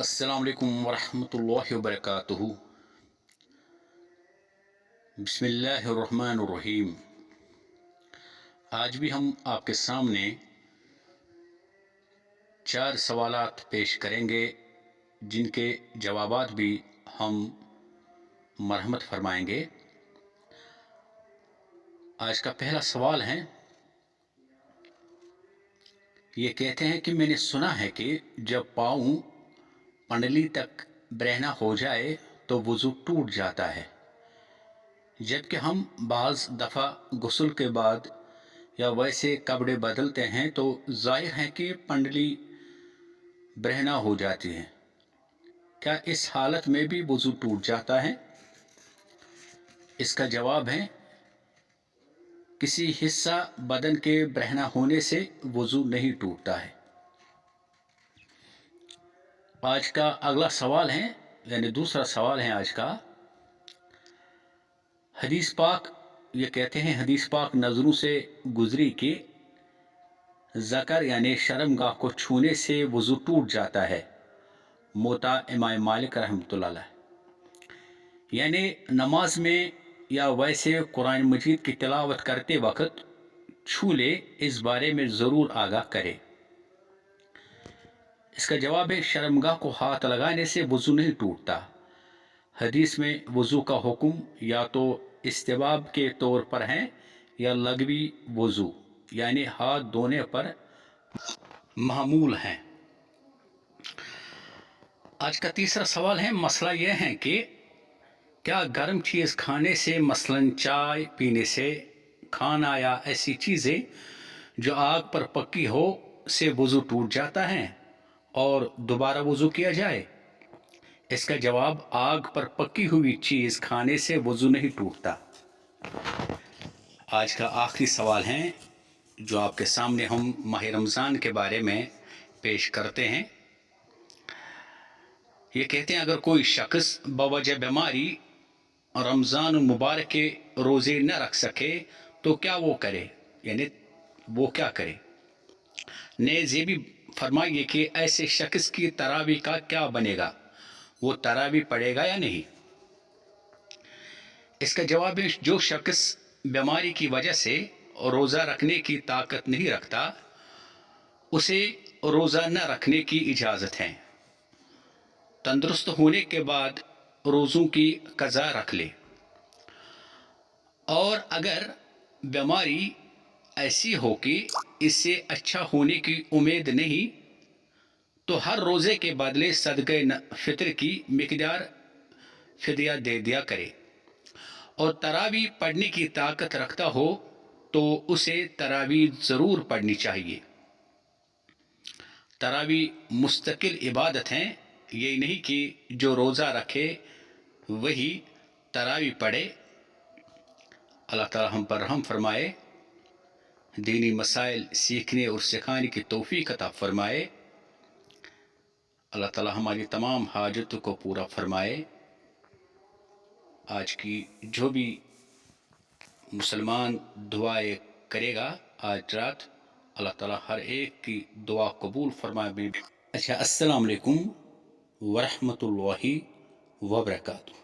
अस्सलाम वालेकुम वरहमतुल्लाहि वबरकातुहू। बिस्मिल्लाहिर्रहमानिर्रहीम। आज भी हम आपके सामने 4 सवालात पेश करेंगे जिनके जवाबात भी हम मरहमत फरमाएंगे। आज का पहला सवाल है, ये कहते हैं कि मैंने सुना है कि जब पाँव पंडली तक बरहना हो जाए तो वज़ू टूट जाता है, जबकि हम बाज़ दफ़ा गुस्ल के बाद या वैसे कपड़े बदलते हैं तो जाहिर है कि पंडली बरहना हो जाती है। क्या इस हालत में भी वज़ू टूट जाता है? इसका जवाब है, किसी हिस्सा बदन के बरहना होने से वज़ू नहीं टूटता है। आज का अगला सवाल है, यानी दूसरा सवाल है आज का, हदीस पाक ये कहते हैं, हदीस पाक नज़रों से गुजरी कि ज़कर यानी शर्मगाह को छूने से वज़ू टूट जाता है। मोता इमाम मालिक रहमतुल्लाह अलैह। यानी नमाज में या वैसे कुरान मजीद की तिलावत करते वक्त छू ले, इस बारे में ज़रूर आगाह करे। इसका जवाब है, शर्मगाह को हाथ लगाने से वज़ू नहीं टूटता। हदीस में वज़ू का हुक्म या तो इस्तिबाब के तौर पर है या लगवी वज़ू यानी हाथ धोने पर महमूल है। आज का तीसरा सवाल है, मसला यह है कि क्या गर्म चीज़ खाने से, मसलन चाय पीने से, खाना या ऐसी चीज़ें जो आग पर पकी हो से वज़ू टूट जाता है और दोबारा वज़ू किया जाए? इसका जवाब, आग पर पकी हुई चीज़ खाने से वज़ू नहीं टूटता। आज का आखिरी सवाल है जो आपके सामने हम माह रमज़ान के बारे में पेश करते हैं। ये कहते हैं, अगर कोई शख्स बवजह बीमारी रमज़ान मुबारक के रोज़े न रख सके तो क्या वो करे, यानी वो क्या करे? नेज़ ये भी फरमाइए कि ऐसे शख्स की तरावी का क्या बनेगा, वो तरावी पढ़ेगा या नहीं? इसका जवाब है, जो शख्स बीमारी की वजह से रोज़ा रखने की ताकत नहीं रखता उसे रोज़ा न रखने की इजाज़त है। तंदुरुस्त होने के बाद रोज़ों की क़ज़ा रख ले, और अगर बीमारी ऐसी हो कि इससे अच्छा होने की उम्मीद नहीं तो हर रोज़े के बदले सदक़े फ़ितर की मिक़दार फ़िदिया दे दिया करे। और तरावी पढ़ने की ताकत रखता हो तो उसे तरावी ज़रूर पढ़नी चाहिए। तरावी मुस्तकिल इबादत हैं, यही नहीं कि जो रोज़ा रखे वही तरावी पढ़े। अल्लाह ताला हम पर रहम फरमाए, दीनी मसाइल सीखने और सिखाने की तौफीक अता फरमाए। अल्लाह ताला हमारी तमाम हाजतों को पूरा फरमाए। आज की जो भी मुसलमान दुआएं करेगा आज रात, अल्लाह ताला हर एक की दुआ कबूल फरमाए। अच्छा, अस्सलाम वालेकुम वरहमतुल्लाहि वबरकातुहू।